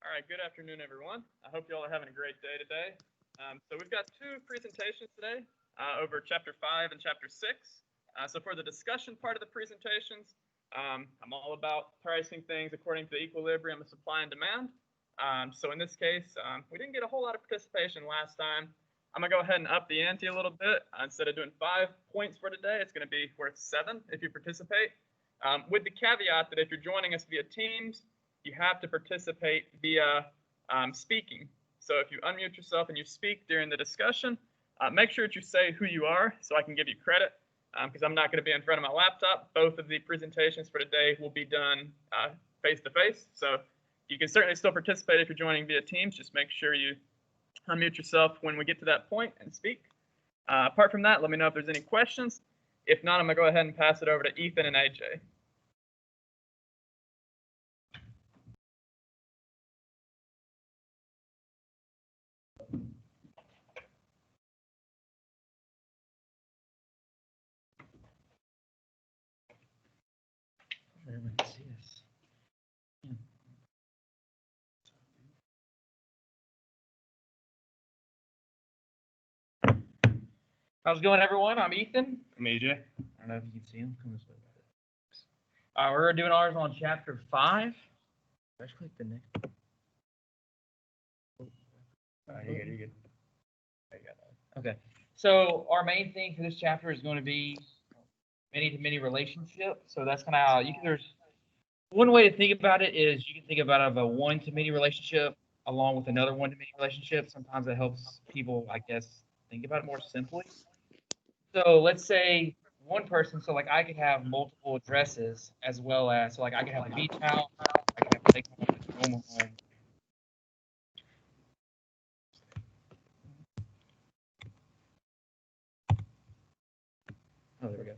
All right, good afternoon, everyone. I hope you all are having a great day today. So we've got two presentations today over Chapter 5 and Chapter 6. So for the discussion part of the presentations, I'm all about pricing things according to the equilibrium of supply and demand. So in this case, we didn't get a whole lot of participation last time. I'm going to go ahead and up the ante a little bit. Instead of doing 5 points for today, it's going to be worth 7 if you participate. With the caveat that if you're joining us via Teams, you have to participate via speaking. So if you unmute yourself and you speak during the discussion, make sure that you say who you are so I can give you credit, because I'm not going to be in front of my laptop. Both of the presentations for today will be done face-to-face. So you can certainly still participate if you're joining via Teams. Just make sure you unmute yourself when we get to that point and speak. Apart from that, let me know if there's any questions. If not, I'm going to go ahead and pass it over to Ethan and AJ. Everyone can see us. How's it going, everyone? I'm Ethan. I'm AJ. I don't know if you can see him. Come this way. We're doing ours on Chapter 5. Let's click the next. You're good. I got that. Okay. So our main thing for this chapter is going to be many-to-many relationship. So that's kind of how there's one way to think about it is you can think about it of a one-to-many relationship along with another one-to-many relationship. Sometimes that helps people, I guess, think about it more simply. So let's say one person, so like I could have multiple addresses as well as, so like I could have a beach house, I could have a lake home, a normal home. Oh, there we go.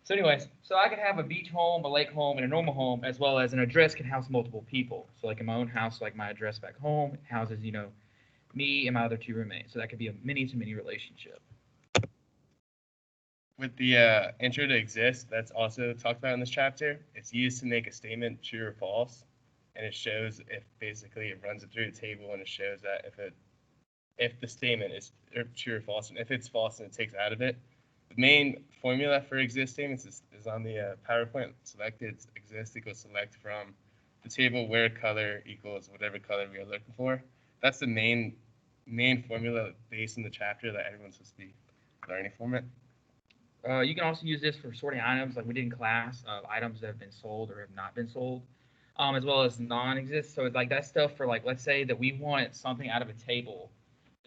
So anyways, so I could have a beach home, a lake home, and a normal home, as well as an address can house multiple people. So like in my own house, like my address back home, it houses, me and my other 2 roommates. So that could be a many-to-many relationship. With the intro to exist, that's also talked about in this chapter. It's used to make a statement true or false, and it shows if basically it runs it through a table and it shows that if the statement is true or false, and if it's false, then it takes out of it. The main formula for exist statements is on the PowerPoint. Selected exist equals select from the table where color equals whatever color we are looking for. That's the main formula based in the chapter that everyone's supposed to be learning from it. You can also use this for sorting items like we did in class, items that have been sold or have not been sold, as well as non-exist. So it's like that stuff for like, let's say that we want something out of a table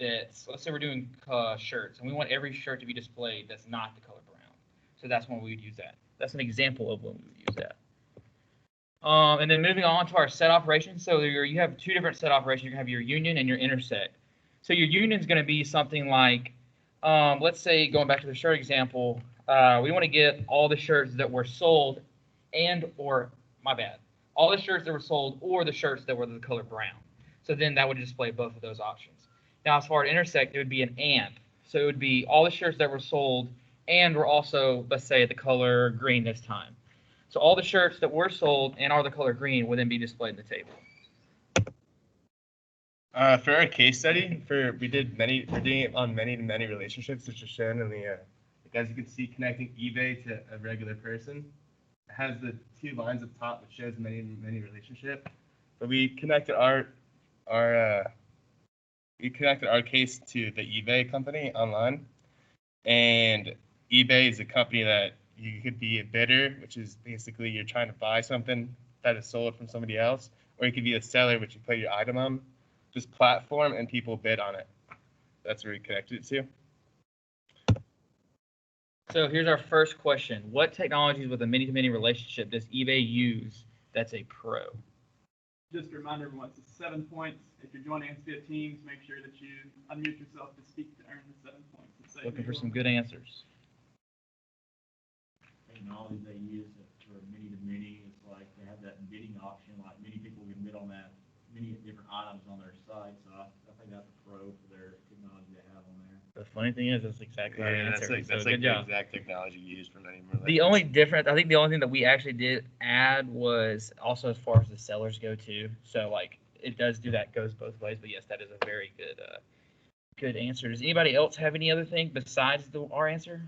that's, let's say we're doing shirts, and we want every shirt to be displayed that's not the color brown. So that's when we would use that. That's an example of when we would use that. And then moving on to our set operations. So you have 2 different set operations. You have your union and your intersect. So your union is going to be something like, let's say going back to the shirt example, we want to get all the shirts that were sold all the shirts that were sold or the shirts that were the color brown. So then that would display both of those options. Now, as far as intersect, it would be an and. So it would be all the shirts that were sold and were also, let's say, the color green this time. So all the shirts that were sold and are the color green would then be displayed in the table. For our case study, we're doing it on many-to-many relationships, which is shown in the, as you can see, connecting eBay to a regular person. It has the 2 lines up top, which shows many-to-many relationship. But we connected our case to the eBay company online, and eBay is a company that you could be a bidder, which is basically you're trying to buy something that is sold from somebody else, or you could be a seller, which you put your item on this platform and people bid on it. That's where we connected it to. So here's our first question. What technologies with a many-to-many relationship does eBay use that's a pro? Just a reminder, everyone, it's 7 points. If you're joining us via Teams, make sure that you unmute yourself to speak to earn the 7 points. Looking for some good answers. Technology they use for many-to-many is like they have that bidding option, like many people can bid on that, many different items on their site. So I think that's a pro for their technology they have on there. The funny thing is, that's exactly our answer. That's good job. the exact technology used for many more. The only difference, I think the only thing that we actually did add was also as far as the sellers go too. So like it does do that, goes both ways. But yes, that is a very good answer. Does anybody else have any other thing besides our answer,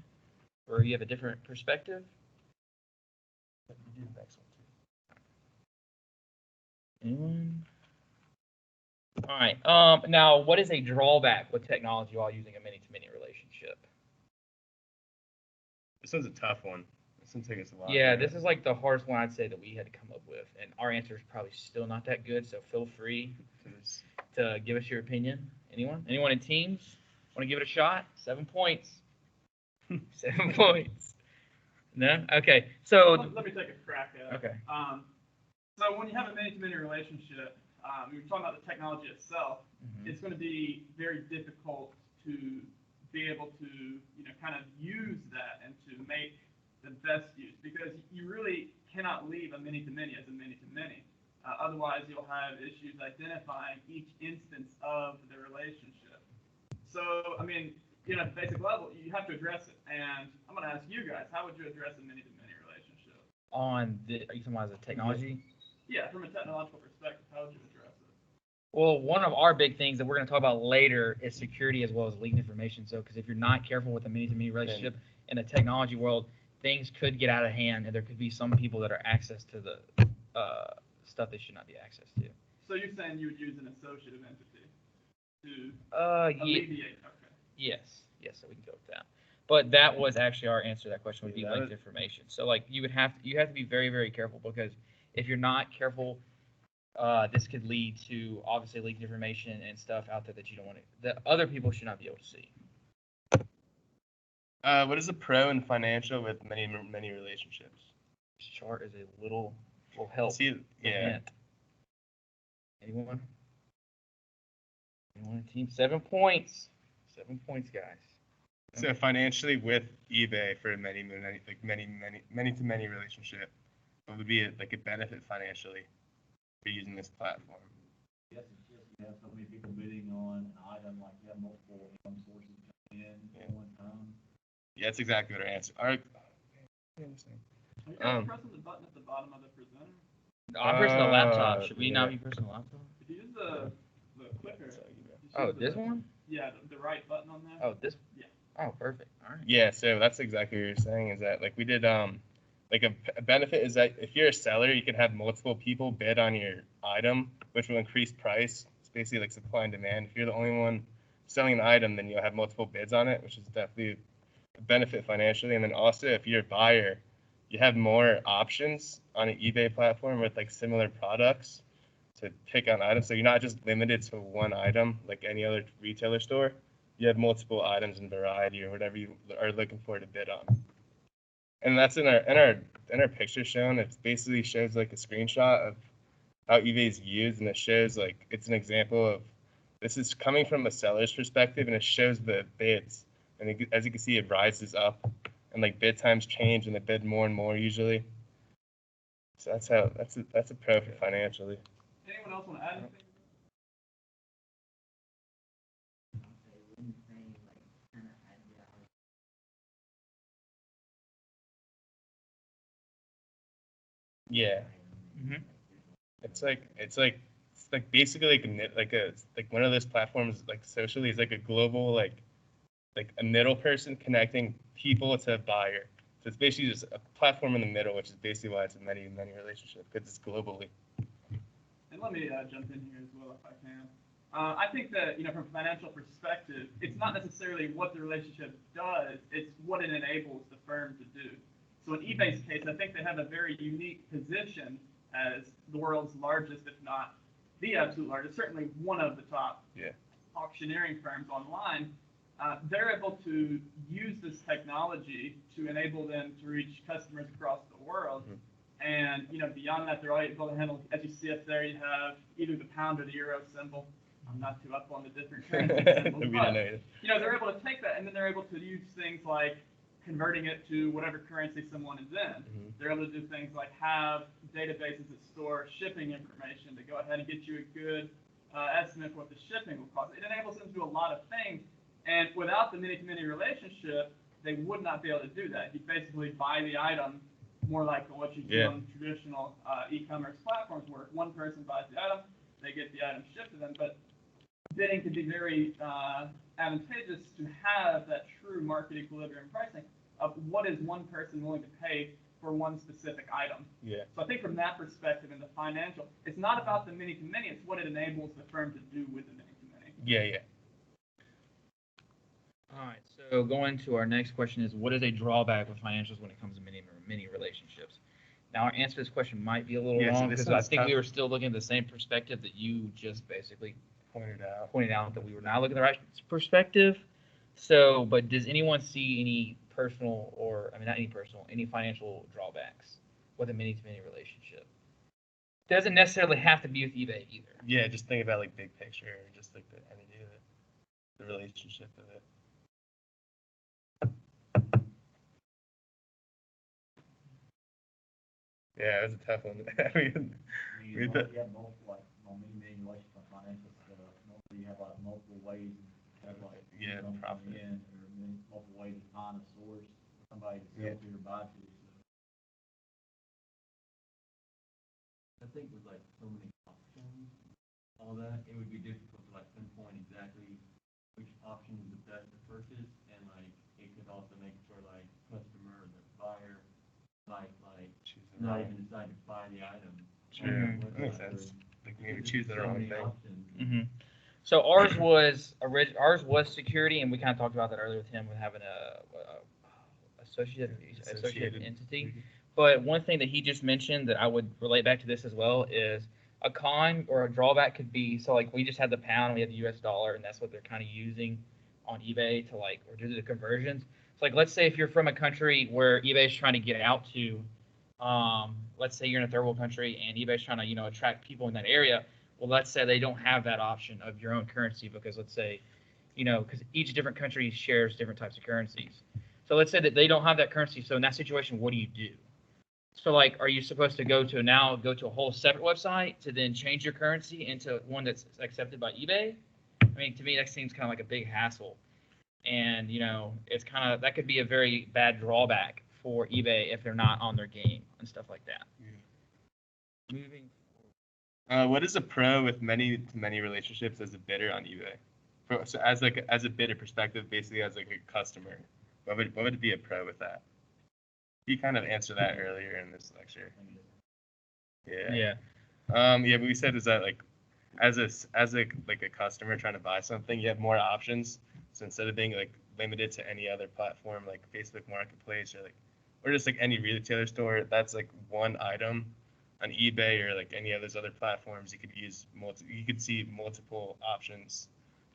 or you have a different perspective? Anyone? All right. Now, what is a drawback with technology while using a many-to-many relationship? This one's a tough one. This one takes us a lot. Yeah, this is like the hardest one I'd say that we had to come up with, and our answer is probably still not that good. So feel free to give us your opinion. Anyone? Anyone in teams want to give it a shot? 7 points. 7 points. No? Okay. So let me take a crack at it. Okay. So when you have a many-to-many relationship, you're talking about the technology itself. It's going to be very difficult to be able to, kind of use that and to make the best use, because you really cannot leave a many-to-many as a many-to-many. Otherwise, you'll have issues identifying each instance of the relationship. So, I mean, at the basic level, you have to address it. And I'm going to ask you guys, how would you address a many-to-many relationship? are you talking about the technology? Yeah, from a technological perspective, how would you address it? Well, one of our big things that we're going to talk about later is security as well as leaked information. So, because if you're not careful with a many-to-many relationship in the technology world, things could get out of hand, and there could be some people that are access to the stuff they should not be access to. So you're saying you would use an associative entity to alleviate? Okay. Yes, so we can go with that. But that was actually our answer to that question, would be linked information. So like you have to be very, very careful, because if you're not careful, this could lead to obviously leaked information and stuff out there that you don't want to, that other people should not be able to see. What is the pro and financial with many relationships? This chart is a little help. See, yeah. Anyone? Anyone team? 7 points. 7 points, guys. So financially, with eBay for many-to-many relationship, what would be a benefit financially for using this platform? Yes, you have so many people bidding on an item, like you have multiple income sources coming in at one time. Yeah, that's exactly what our answer. Are you guys pressing the button at the bottom of the presenter? I'm pressing the laptop. Should we not be pressing the laptop? If you use the clicker. Oh, this one? Yeah, the right button on there. Oh, this? Yeah. Oh, perfect. All right. Yeah, so that's exactly what you're saying, is that we did a benefit is that if you're a seller, you can have multiple people bid on your item, which will increase price. It's basically like supply and demand. If you're the only one selling an item, then you'll have multiple bids on it, which is definitely a benefit financially. And then also, if you're a buyer, you have more options on an eBay platform with similar products to pick on items. So you're not just limited to one item like any other retailer store. You have multiple items and variety or whatever you are looking for to bid on. And that's in our picture shown. It basically shows a screenshot of how eBay is used, and it shows it's an example of, this is coming from a seller's perspective, and it shows the bids. And as you can see, it rises up, and bid times change, and they bid more and more usually. So that's a pro for financially. Anyone else want to add anything? Yeah. Mm-hmm. It's basically one of those platforms socially is a global a middle person connecting people to a buyer. So it's basically just a platform in the middle, which is basically why it's a many relationship, because it's globally. And let me jump in here as well if I can. I think that from a financial perspective, it's not necessarily what the relationship does; it's what it enables the firm to do. So in eBay's case, I think they have a very unique position as the world's largest, if not the absolute largest, certainly one of the top auctioneering firms online. They're able to use this technology to enable them to reach customers across the world. And beyond that, they're able to handle, as you see up there, you have either the pound or the euro symbol. I'm not too up on the different currency symbols, but they're able to take that, and then they're able to use things like converting it to whatever currency someone is in. They're able to do things like have databases that store shipping information to go ahead and get you a good estimate for what the shipping will cost. It enables them to do a lot of things, and without the many-to-many relationship, they would not be able to do that. You basically buy the item more like what you do on traditional e-commerce platforms, where one person buys the item, they get the item shipped to them. But bidding can be very advantageous to have that true market equilibrium pricing of what is one person willing to pay for one specific item. Yeah. So I think from that perspective in the financial, it's not about the many to many, it's what it enables the firm to do with the many to many. Yeah. All right, so going to our next question is, what is a drawback with financials when it comes to many relationships? Now, our answer to this question might be a little Yeah, so wrong this because I one's think we tough. were still looking at the same perspective that you just basically Pointed out. that we were not looking at the right perspective. So, but does anyone see any personal or, I mean, not any personal, any financial drawbacks with a many-to-many relationship? Doesn't necessarily have to be with eBay either. Yeah, just think about like big picture, or just like the entity of it, the relationship of it. Yeah, it was a tough one. I mean, I mean, We as long thought- as you have multiple, like, many relationships on financial stuff, normally you have like multiple ways, to have like. Yeah, income profit. coming in, or multiple ways to find a source, for somebody to Yeah. sell to or buy to, so. I think with like so many options, all that, it would be difficult to like pinpoint exactly which option is the best to purchase, and like, it could also make it for like customer, or the buyer, like, choose the not wrong. even decide to buy the item. Sure, Mhm. that makes sense. Like maybe Because choose the there's so wrong many thing. options. Mm-hmm. So ours was ours was security, and we kind of talked about that earlier with him with having a associated entity. But one thing that he just mentioned that I would relate back to this as well is a con or a drawback could be, so like we just had the pound, we had the US dollar, and that's what they're kind of using on eBay to like or do the conversions. So like let's say if you're from a country where eBay is trying to get out to, let's say you're in a third world country and eBay's trying to attract people in that area. Well, let's say they don't have that option of your own currency because let's say, because each different country shares different types of currencies. So let's say that they don't have that currency. So in that situation, what do you do? So like, are you supposed to go to a whole separate website to then change your currency into one that's accepted by eBay? I mean, to me, that seems kind of like a big hassle. And, it's kind of, that could be a very bad drawback for eBay if they're not on their game and stuff like that. Yeah. Moving. What is a pro with many relationships as a bidder on eBay? So as a bidder perspective, basically as like a customer, what would be a pro with that? You kind of answered that earlier in this lecture. Yeah. Yeah. Yeah, but we said is that like as a customer trying to buy something, you have more options. So instead of being like limited to any other platform like Facebook Marketplace or just like any retailer store, that's like one item on eBay or like any of those other platforms. You could see multiple options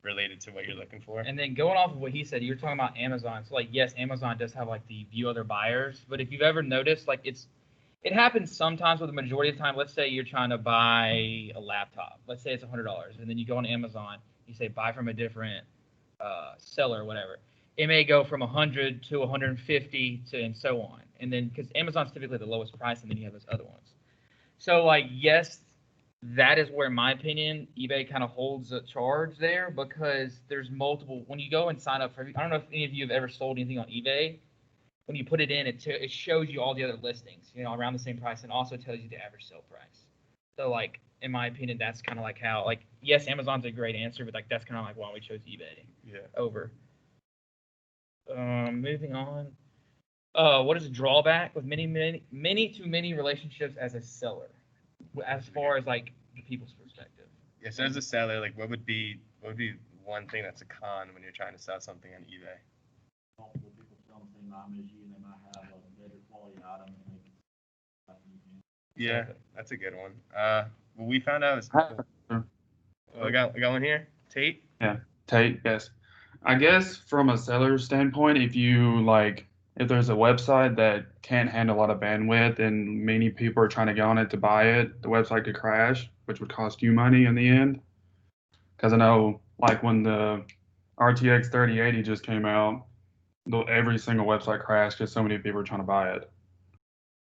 related to what you're looking for. And then going off of what he said, you're talking about Amazon. So like, yes, Amazon does have like the view other buyers, but if you've ever noticed, like it happens sometimes, but the majority of the time, let's say you're trying to buy a laptop. Let's say it's $100, and then you go on Amazon, you say buy from a different seller or whatever. It may go from 100 to 150 to and so on. And then because Amazon's typically the lowest price, and then you have those other ones. So like, yes, that is where, in my opinion, eBay kind of holds a charge there because there's multiple. When you go and sign up for, I don't know if any of you have ever sold anything on eBay. When you put it in, it shows you all the other listings, around the same price, and also tells you the average sale price. So like, in my opinion, that's kind of like how, like, yes, Amazon's a great answer, but like that's kind of like why we chose eBay over. Moving on. What is a drawback with many relationships as a seller, as far as like the people's perspective? Yeah, so as a seller, like what would be one thing that's a con when you're trying to sell something on eBay? Multiple people selling the same item as you, and they might have a better quality item, and they can. Yeah, that's a good one. What we found out is, I got one here. Tate. Tate, yes. I guess from a seller's standpoint, if there's a website that can't handle a lot of bandwidth and many people are trying to get on it to buy it, the website could crash, which would cost you money in the end. Because I know, like when the RTX 3080 just came out, every single website crashed because so many people were trying to buy it.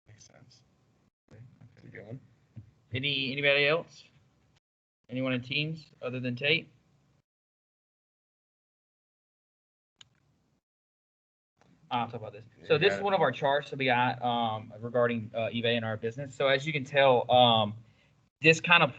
Makes sense. That's a good one. Anybody else? Anyone in Teams other than Tate? I'll talk about this. So this is one of our charts that we got regarding eBay and our business. So as you can tell, this kind of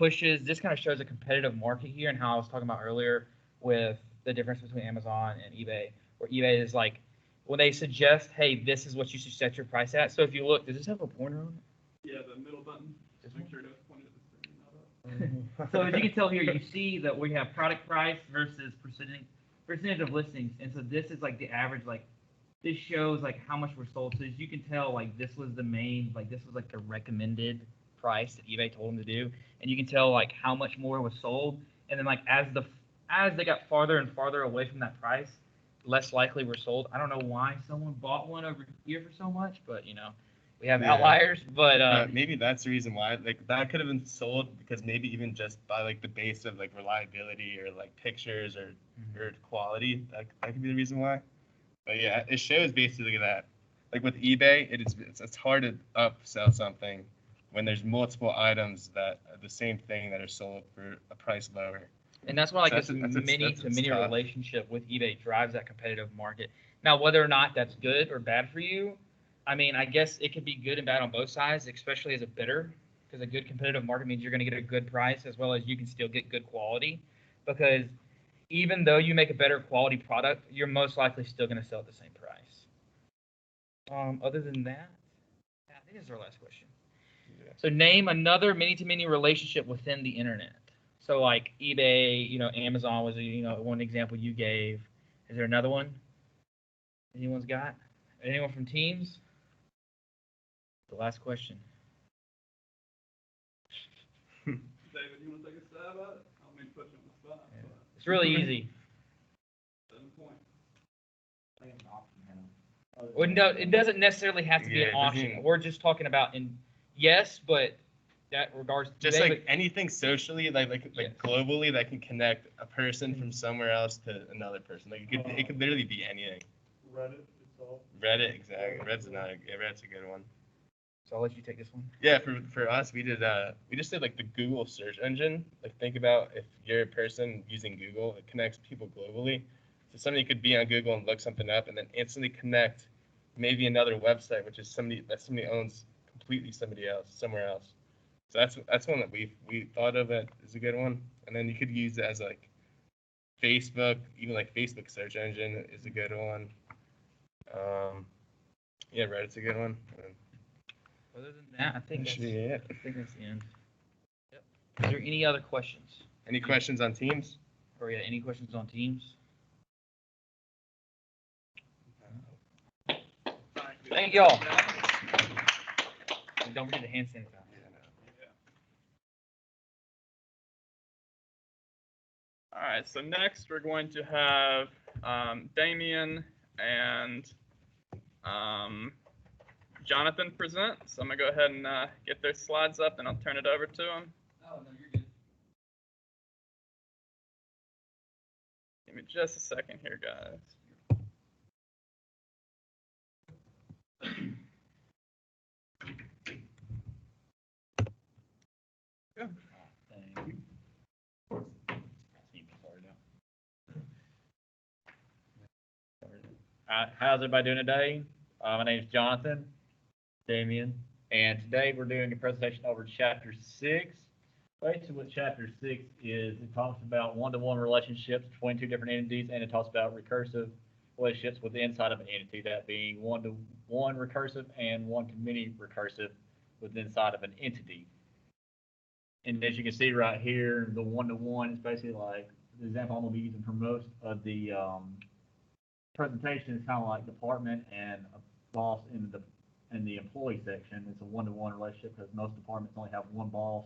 shows a competitive market here, and how I was talking about earlier with the difference between Amazon and eBay, where eBay is like, when they suggest, hey, this is what you should set your price at. So if you look, does this have a pointer on it? Yeah, the middle button. Just make sure it doesn't point at the screen. So as you can tell here, you see that we have product price versus percentage of listings, and so this is like the average. Like this shows like how much we're sold. So as you can tell, like this was the recommended price that eBay told them to do, and you can tell like how much more was sold. And then like as they got farther and farther away from that price, less likely were sold. I don't know why someone bought one over here for so much, but we have outliers. But maybe that's the reason why. Like that could have been sold because maybe even just by like the base of like reliability or like pictures or quality, that could be the reason why. But yeah, it shows basically that like with eBay, it's hard to upsell something when there's multiple items that are the same thing that are sold for a price lower. And that's why like So this many-to-many tough. relationship with eBay drives that competitive market. Now, whether or not that's good or bad for you, I mean, I guess it could be good and bad on both sides, especially as a bidder, because a good competitive market means you're going to get a good price as well as you can still get good quality. Because even though you make a better quality product, you're most likely still going to sell at the same price. Other than that, I think this is our last question. Yeah. So name another many-to-many relationship within the internet. So like eBay, Amazon was one example you gave. Is there another one? Anyone's got? Anyone from Teams? The last question. David, you want to take a stab at it? I don't mean to put you on the spot. Yeah. It's really easy. 7 points. I think an option has. Well, no, it doesn't necessarily have to be Yeah, an it doesn't option. even- We're just talking about yes, but that regards to Just eBay, like anything socially, like Yes. globally, that can connect a person from somewhere else to another person. Like it could literally be anything. Reddit itself. Reddit, exactly. Reddit's a good one. So I'll let you take this one. Yeah, for us, we just did like the Google search engine. Like think about if you're a person using Google, it connects people globally. So somebody could be on Google and look something up and then instantly connect maybe another website, which is somebody owns completely somewhere else. So that's one that we thought of it as a good one. And then you could use it as like Facebook, even like Facebook search engine is a good one. Yeah, Reddit's a good one. Other than that, I think That that's should be it. I think that's the end. Yep. Is there any other questions? Any questions on Teams? Or any questions on Teams? Thank y'all. And don't forget the hand sanitizer. All right, so next we're going to have Damien and Jonathan present. So I'm going to go ahead and get their slides up, and I'll turn it over to them. Oh, no, you're good. Give me just a second here, guys. How's everybody doing today? My name is Jonathan, Damien, and today we're doing a presentation over Chapter 6. Basically what Chapter 6 is, it talks about one-to-one relationships between two different entities, and it talks about recursive relationships with the inside of an entity, that being one-to-one recursive and one-to-many recursive with inside of an entity. And as you can see right here, the one-to-one is basically like the example I'm going to be using for most of the presentation is kind of like department and a boss in the employee section. It's a one-to-one relationship because most departments only have one boss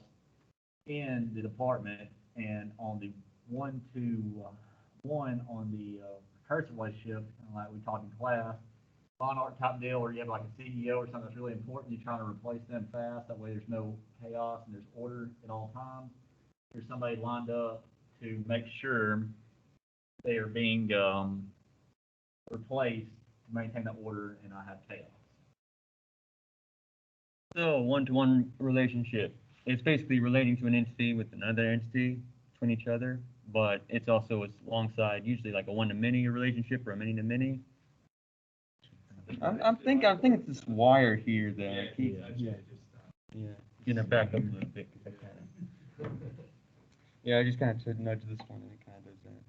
in the department, and on the one-to-one on the recursive relationship, like we talked in class, monarch type deal where you have like a CEO or something that's really important, you're trying to replace them fast, that way there's no chaos and there's order at all times. There's somebody lined up to make sure they are being replaced to maintain that order and not have chaos. So a one-to-one relationship, it's basically relating to an entity with another entity between each other, but it's also alongside usually like a one-to-many relationship or a many-to-many. I think it's this wire here that keeps, yeah. Gonna back up a little bit. 'Cause I kinda Yeah, I just kind of nudge this one and it kind of does that.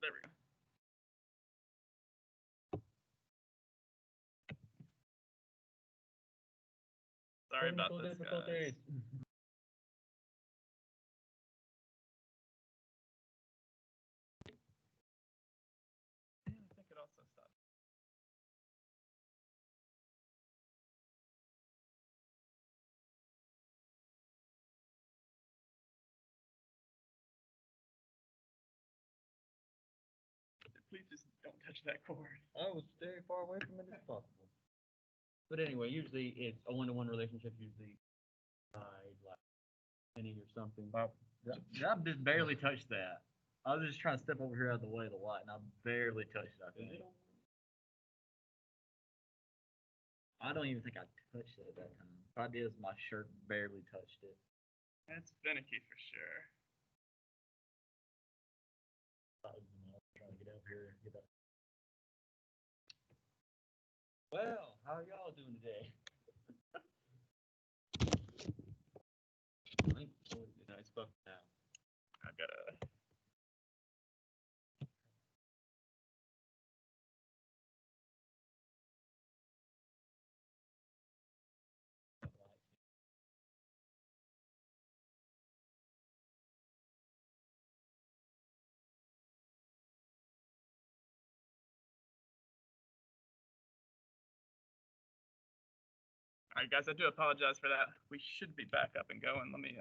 There we go. Sorry about this, guys. Yeah, I think it also stopped. Please just don't touch that cord. I was stay far away from it as possible. But anyway, usually it's a one-to-one relationship. Usually, like penny or something. Well, I just barely touched that. I was just trying to step over here out of the way of the light, and I barely touched that. I don't even think I touched it at that time. If I did, my shirt barely touched it. It's finicky for sure. I was, trying to get over here, get that. Well, how are y'all doing today? Nice fuck now. I've got to. All right, guys, I do apologize for that. We should be back up and going. Let me,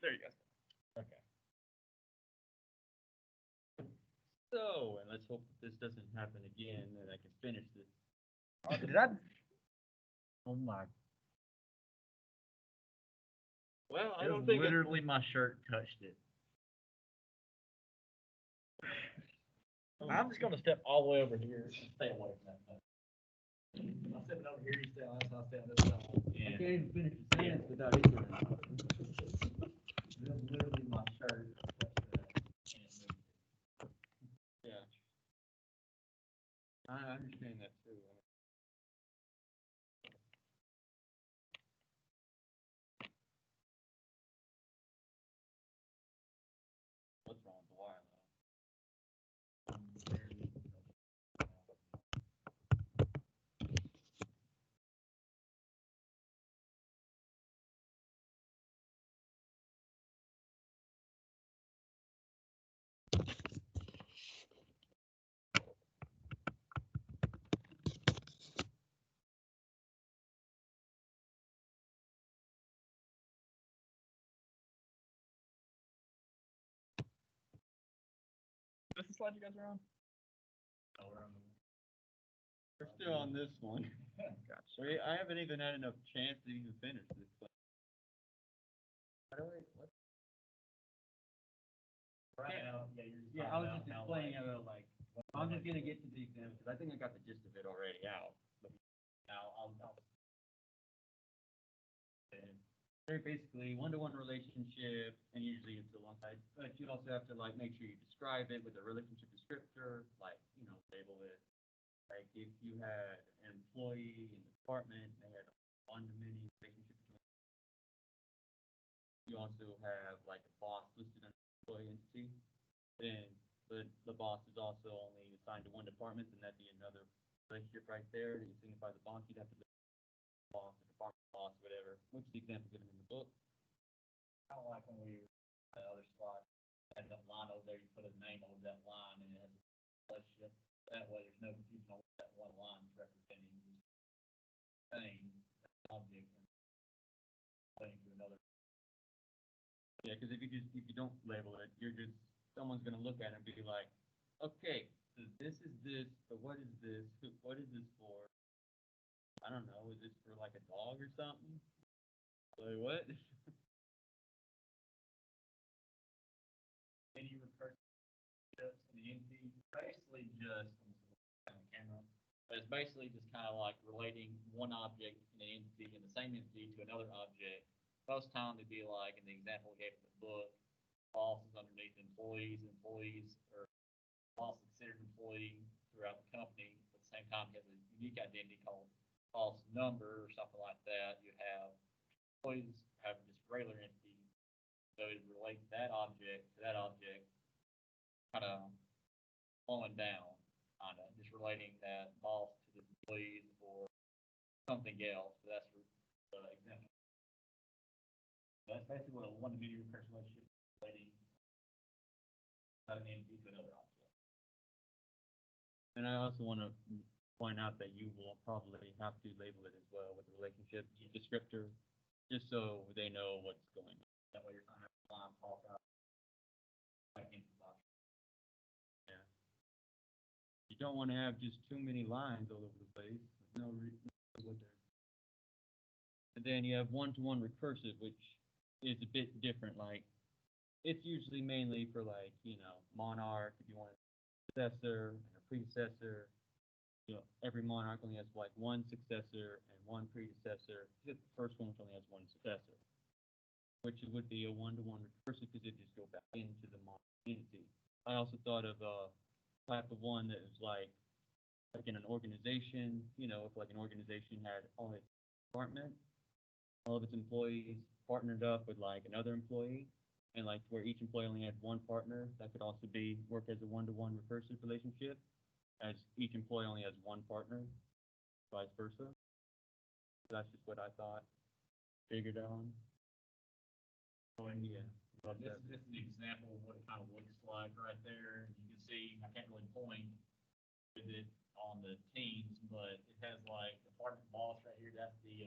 there you go. Okay. So, and let's hope that this doesn't happen again, and I can finish this. Oh, did I? Oh my! Well, I It don't was think literally my shirt touched it. I'm just gonna step all the way over here. Stay away from that thing. I'm stepping over here. You stay on that side. Stay on this side. I can't even finish the sentence without it. It was literally my shirt touched that. Yeah. I understand that too. What's wrong with the wire This is the slide you guys are on? We're still on this one. Gotcha. I haven't even had enough chance to even finish this. By the way, what? Right now, Yeah, I was just explaining how like I'm just gonna get to the exam because I think I got the gist of it already out. But now I'll they're basically one-to-one relationship, and usually it's alongside. But you also have to like make sure you describe it with a relationship descriptor, like label it. Like if you had an employee in the department, they had a one-to-many relationship between. You also have like a boss listed under employee entity. Then the boss is also only assigned to one department, then that'd be another relationship right there. You signify the boss, you'd have to list the boss, the department boss, whatever, which is the example given in the book. I don't like when we that other slide had that line over there. You put a name over that line, and it has a relationship. That way, there's no confusion on what that one line is representing. Thing, object, and thing to another. Yeah, because if you don't label it, you're just someone's gonna look at it and be like, okay, so this is this, but what is this? What is this for? I don't know. Is this for like a dog or something? Like what? Any recursive steps in the NP, basically just on the camera. But it's basically just kind of like relating one object in an entity in the same entity to another object. Most time it'd be like in the example we gave in the book, boss is underneath employees, employees are boss is considered an employee throughout the company. At the same time, he has a unique identity called boss number or something like that. You have employees have just regular entity. So it relates that object to that object, kind of flowing down, kind of just relating that boss to the employees or something else. So that's the example. That's basically what a one-to-many recursive relationship is, relating an entity to another object. And I also want to point out that you will probably have to label it as well with the relationship descriptor, just so they know what's going on. That way you're kind of line talk out like input box. Yeah. You don't want to have just too many lines all over the place. There's no reason what they're. And then you have one-to-one recursive, which is a bit different. Like, it's usually mainly for like, monarch, if you want a successor and a predecessor. Every monarch only has like one successor and one predecessor. The first one only has one successor, which would be a one-to-one recursive because it just go back into the monarch entity. I also thought of a type of one that is like in an organization, if like an organization had all its department, all of its employees partnered up with like another employee, and like where each employee only had one partner, that could also be work as a one-to-one recursive relationship, as each employee only has one partner, vice versa. So that's just what I thought, figured on. Yeah. This is an example of what it kind of looks like right there. You can see, I can't really point with it on the teams, but it has like department boss right here. That's the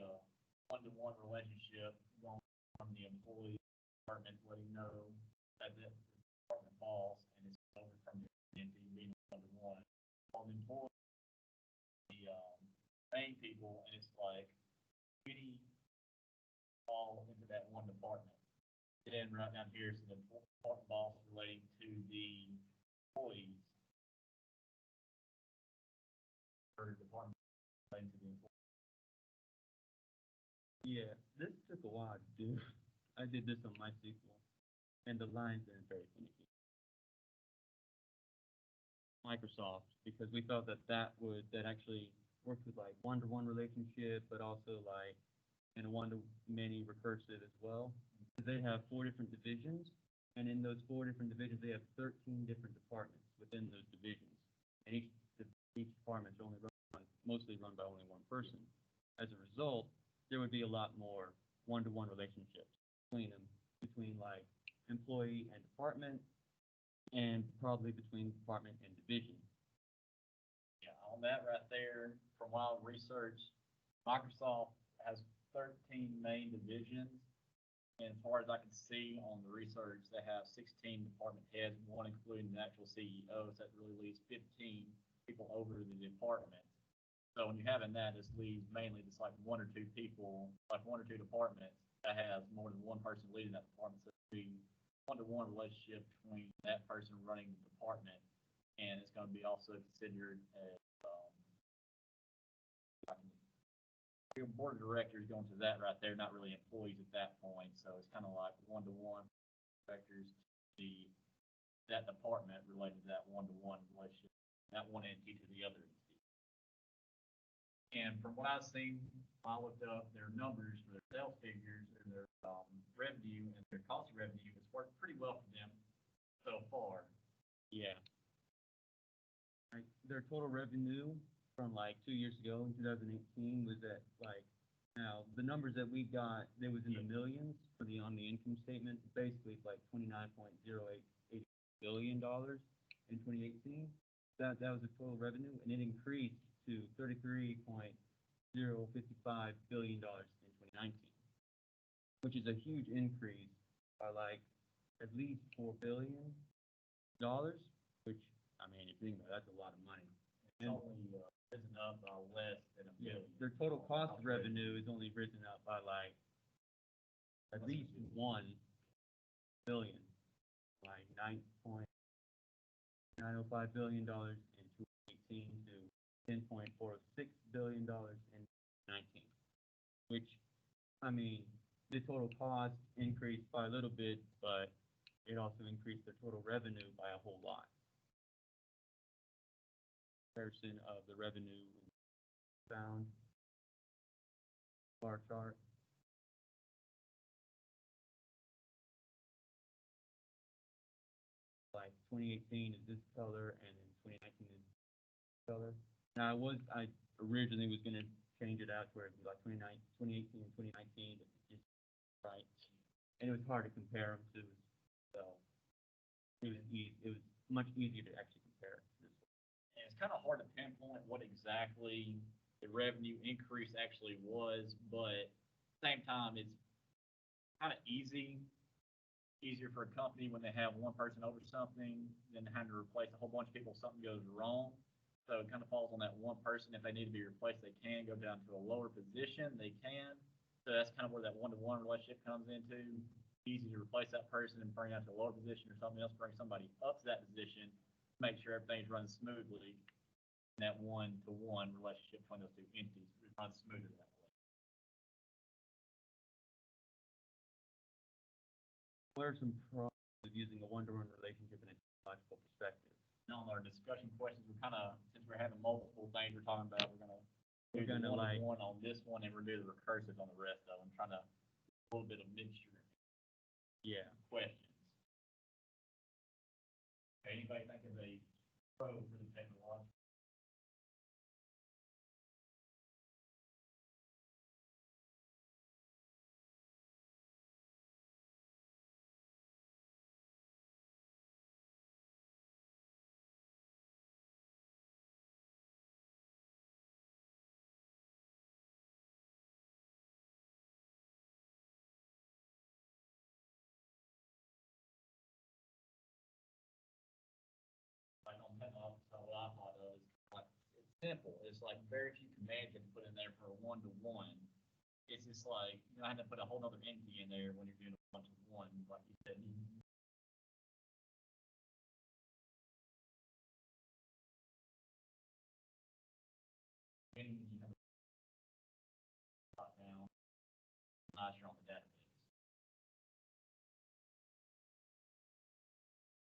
one-to-one relationship going from the employee department, letting know that the department boss, and it's over from the entity being one-to-one. On the employee, the main people, and it's like many fall into that one department. Then right down here is the department boss relating to the employees. Or department relating to the employees. Yeah, this took a while to do. I did this on MySQL, and the lines are very finicky. Microsoft, because we felt that actually worked with like one-to-one relationship, but also like in a one-to-many recursive as well. They have 4 different divisions, and in those 4 different divisions, they have 13 different departments within those divisions, and each department is mostly run by only one person. As a result, there would be a lot more one-to-one relationships between them, between like employee and department, and probably between department and division. Yeah, on that right there, from what I researched, Microsoft has 13 main divisions. And as far as I can see on the research, they have 16 department heads, one including the actual CEO. So that really leaves 15 people over the department. So when you're having that, this leaves mainly just like 1 or 2 people, like 1 or 2 departments that has more than one person leading that department. So it'd be one-to-one relationship between that person running the department, and it's going to be also considered as your board of directors going to that right there, not really employees at that point. So it's kind of like one-to-one directors to that department related to that one-to-one relationship, that one entity to the other entity. And from what I've seen, I looked up their numbers for their sales figures and their revenue and their cost of revenue. It's worked pretty well for them so far. Yeah. Like their total revenue from like 2 years ago in 2018 was at like, now the numbers that we got, there was in the millions for on the income statement. Basically, it's like $29.088 billion in 2018. That was the total revenue, and it increased to $33.055 billion in 2019, which is a huge increase by like at least $4 billion, which, I mean, if you think about it, that's a lot of money. It's only risen up by less than $1 billion. Their total cost of revenue is only risen up by like at least $1 billion, like $9.905 billion in 2018 to $10.46 billion in 19, which, I mean, the total cost increased by a little bit, but it also increased the total revenue by a whole lot. Comparison of the revenue found bar chart. Like 2018 is this color, and then 2019 is this color. Now I originally was gonna change it out to where it'd be like 2018 and 2019, but it's just right, and it was hard to compare them to, so it was much easier to actually compare this way. And it's kind of hard to pinpoint what exactly the revenue increase actually was, but at the same time, it's kind of easier for a company when they have one person over something than having to replace a whole bunch of people if something goes wrong. So it kind of falls on that one person. If they need to be replaced, they can go down to a lower position. They can. So that's kind of where that one-to-one relationship comes into. Easy to replace that person and bring out to a lower position, or something else, bring somebody up to that position, make sure everything's running smoothly. And that one-to-one relationship between those two entities runs smoother that way. What are some pros of using a one-to-one relationship in a technological perspective? And on our discussion questions, since we're having multiple things we're talking about, we're gonna like one on this one and we're doing the recursive on the rest of them, trying to a little bit of mixture. Yeah. Questions. Anybody think of a pro for the technology? Like on technology, so what I thought of is like it's simple. It's like very few commands you can put in there for a one-to-one. It's just like I had to put a whole other entity in there when you're doing a one-to-one, like you said. You have a top down, not sure on the database.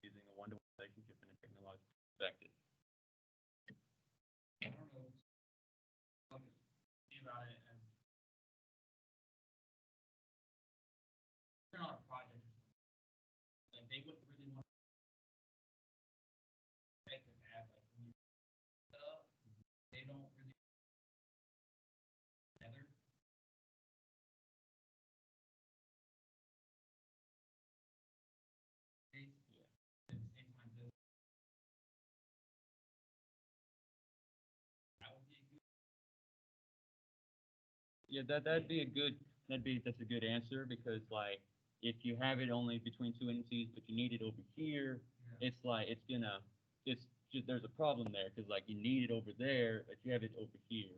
Using a one-to-one relationship in a technological perspective. I don't know. Think about it as they're on a project or something. Like they wouldn't really want to make an app like when you set up, they don't really together. Yeah. At the same time, that would be a good. Yeah, that's a good answer, because like if you have it only between two entities but you need it over here, Yeah. it's like it's just there's a problem there, because like you need it over there but you have it over here,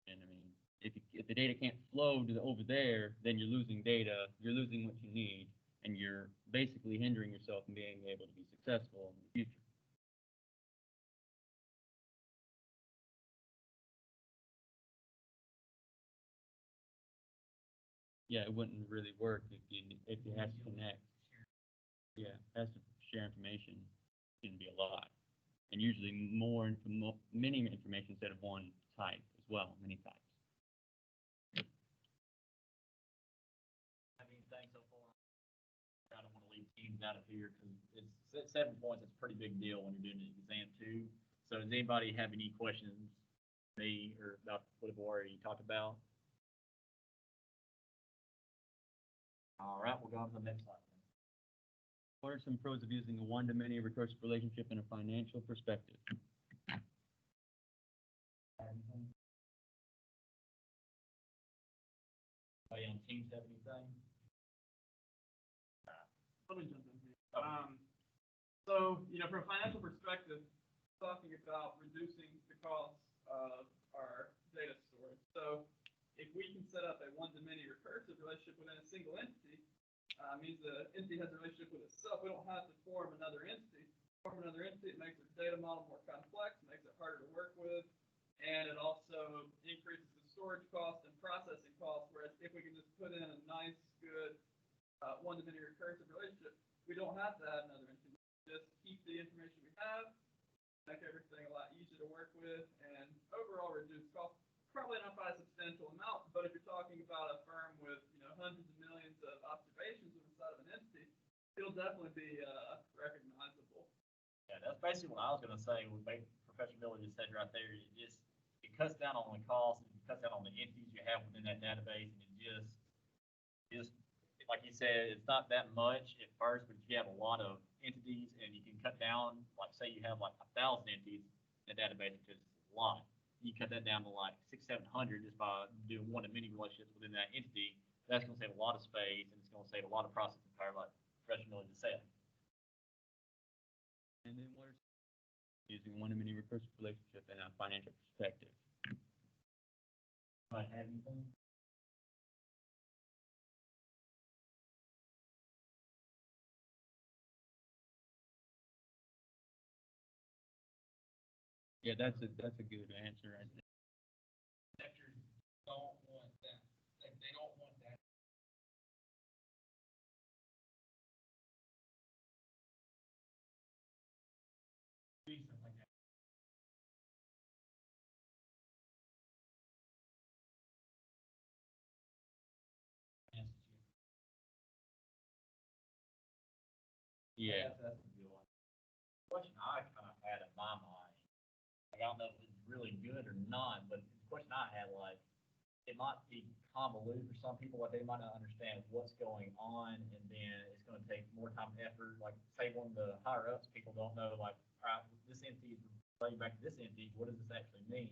and I mean if the data can't flow to over there, then you're losing data, you're losing what you need, and you're basically hindering yourself from being able to be successful in the future. Yeah, it wouldn't really work if you have to connect. Yeah, has to share information. Can be a lot, and usually many information instead of one type as well, many types. I mean, thanks so far. I don't want to leave teams out of here because it's 7 points. It's a pretty big deal when you're doing an exam too. So does anybody have any questions, me or about what we've already talked about? All right, we'll go on to the next slide. What are some pros of using a one-to-many recursive relationship in a financial perspective? Anybody on teams have anything? Let me jump in here. So, from a financial perspective, talking about reducing the cost of our data storage. So, if we can set up a one-to-many recursive relationship within a single entity, means the entity has a relationship with itself. We don't have to form another entity. Form another entity, it makes the data model more complex, makes it harder to work with, and it also increases the storage cost and processing cost. Whereas if we can just put in a nice, good one-to-many recursive relationship, we don't have to add another entity. Just keep the information we have, make everything a lot easier to work with, and overall reduce costs. Probably not by a substantial amount, but if you're talking about a firm with hundreds of millions of observations inside of an entity, it'll definitely be recognizable. Yeah, that's basically what I was gonna say. What Professor Miller just said right there. It cuts down on the cost, and it cuts down on the entities you have within that database, and it just like you said, it's not that much at first, but you have a lot of entities, and you can cut down. Like say you have like 1,000 entities in a database, which is a lot. You cut that down to like 600-700 just by doing one-to-many relationships within that entity. That's going to save a lot of space, and it's going to save a lot of processing power, like Professor Miller just said. And then what are using one-to-many recursive relationship in a financial perspective? Might have anything? Yeah, that's a good answer. I think. Sectors don't want that. Like, they don't want that. Something like that. Yeah. That's a good one. The question I kind of had in my mind, like, I don't know if it's really good or not, but the question I had, like, it might be convoluted for some people, like they might not understand what's going on, and then it's going to take more time and effort. Like, say one of the higher ups, people don't know, like, all right, this entity is relating back to this entity. What does this actually mean?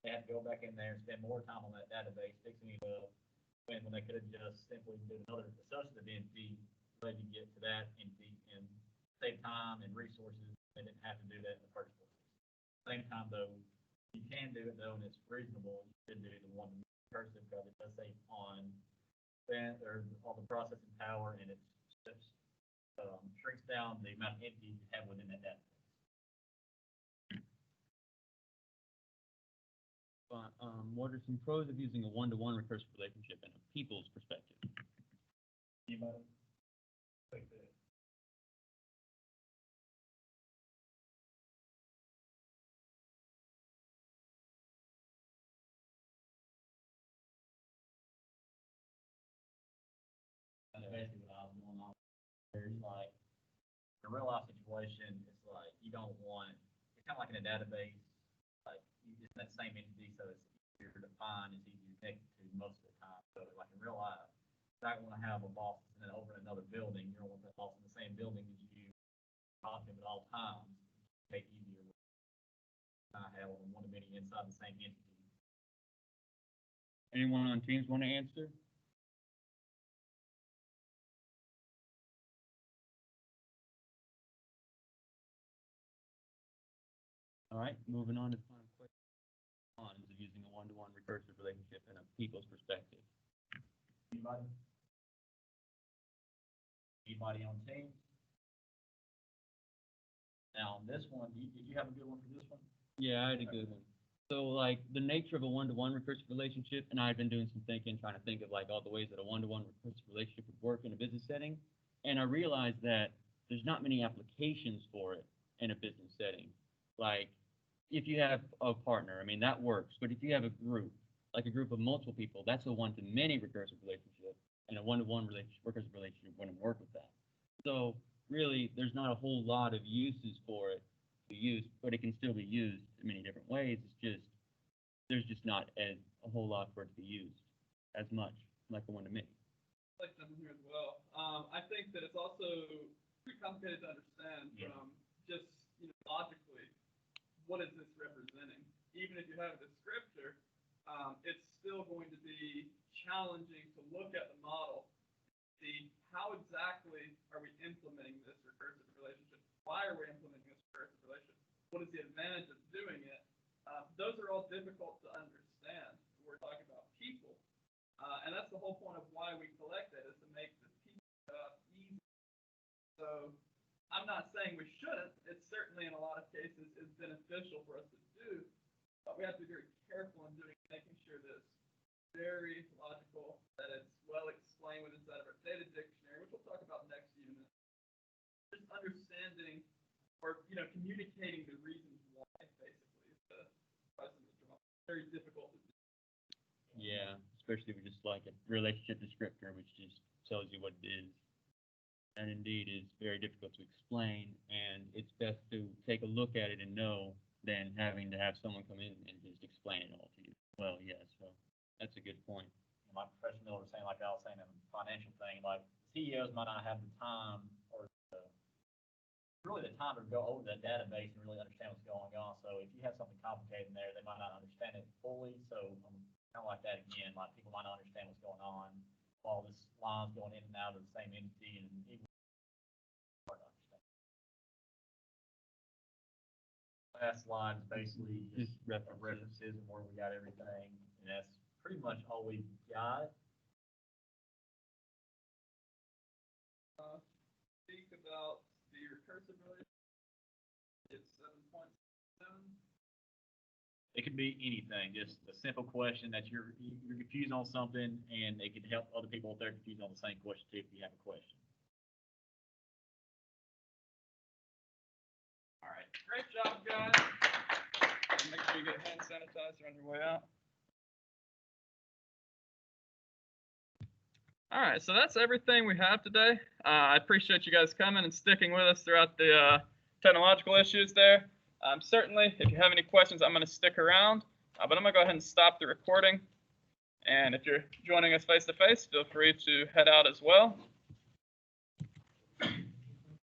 They have to go back in there and spend more time on that database fixing it up when they could have just simply did another associative entity related to get to that entity and save time and resources. They didn't have to do that in the first place. At the same time, though, you can do it though, and it's reasonable. You should do the one recursive because it does save on spend or all the processing power, and it just shrinks down the amount of entities you have within that database. What are some pros of using a one-to-one recursive relationship in a people's perspective? Anybody? Like that. That's basically what I was going on. There's like in a real life situation, it's like you don't want. It's kind of like in a database, like it's that same entity, so it's easier to find, it's easier to connect to most of the time. So like in real life, you don't want to have a boss and then over in another building. You don't want that boss in the same building as you talk to him at all times. Make it easier. Not have one to many inside the same entity. Anyone on Teams want to answer? All right, moving on to the final question. Cons of using a one-to-one recursive relationship in a people's perspective. Anybody? Anybody on Teams? Now, on this one, did you have a good one for this one? Yeah, I had a good one. So, like, the nature of a one-to-one recursive relationship, and I've been doing some thinking, trying to think of, like, all the ways that a one-to-one recursive relationship would work in a business setting. And I realized that there's not many applications for it in a business setting. Like, if you have a partner, I mean, that works. But if you have a group, like a group of multiple people, that's a one-to-many recursive relationship. And a one-to-one recursive relationship wouldn't work with that. So, really, there's not a whole lot of uses for it to use, but it can still be used in many different ways. It's just, there's just not a whole lot for it to be used as much, like a one-to-many. I like something here as well. I think that it's also pretty complicated to understand from just logically, what is this representing? Even if you have a descriptor, it's still going to be challenging to look at the model, see how exactly are we implementing this recursive relationship? Why are we implementing this recursive relationship? What is the advantage of doing it? Those are all difficult to understand. We're talking about people. And that's the whole point of why we collect it, is to make the people easy. So I'm not saying we shouldn't. It certainly in a lot of cases is beneficial for us to do. But we we have to be very careful in making sure that it's very logical, that it's well explained within inside of our data dictionary, which we'll talk about next unit. Just understanding or communicating the reasons why basically is the question of the draw. Very difficult to do. Yeah, especially with just like a relationship descriptor, which just tells you what it is. And indeed is very difficult to explain, and it's best to take a look at it and know than having to have someone come in and just explain it all to you. Well, yeah, so that's a good point. Like Professor Miller was saying, like I was saying, in the financial thing, like CEOs might not have the time or really the time to go over that database and really understand what's going on. So if you have something complicated in there, they might not understand it fully. So kind of like that again, like people might not understand what's going on while this line's going in and out of the same entity, and even hard to understand. Last line is basically just references and where we got everything, and that's pretty much all we got. Speak about the recursive relationship. It's 7.7. It could be anything, just a simple question that you're confused on something, and it could help other people if they're confused on the same question too, if you have a question. All right, great job, guys. Make sure you get hand sanitizer on your way out. All right, so that's everything we have today. I appreciate you guys coming and sticking with us throughout the technological issues there. Certainly, if you have any questions, I'm going to stick around, but I'm going to go ahead and stop the recording. And if you're joining us face-to-face, feel free to head out as well.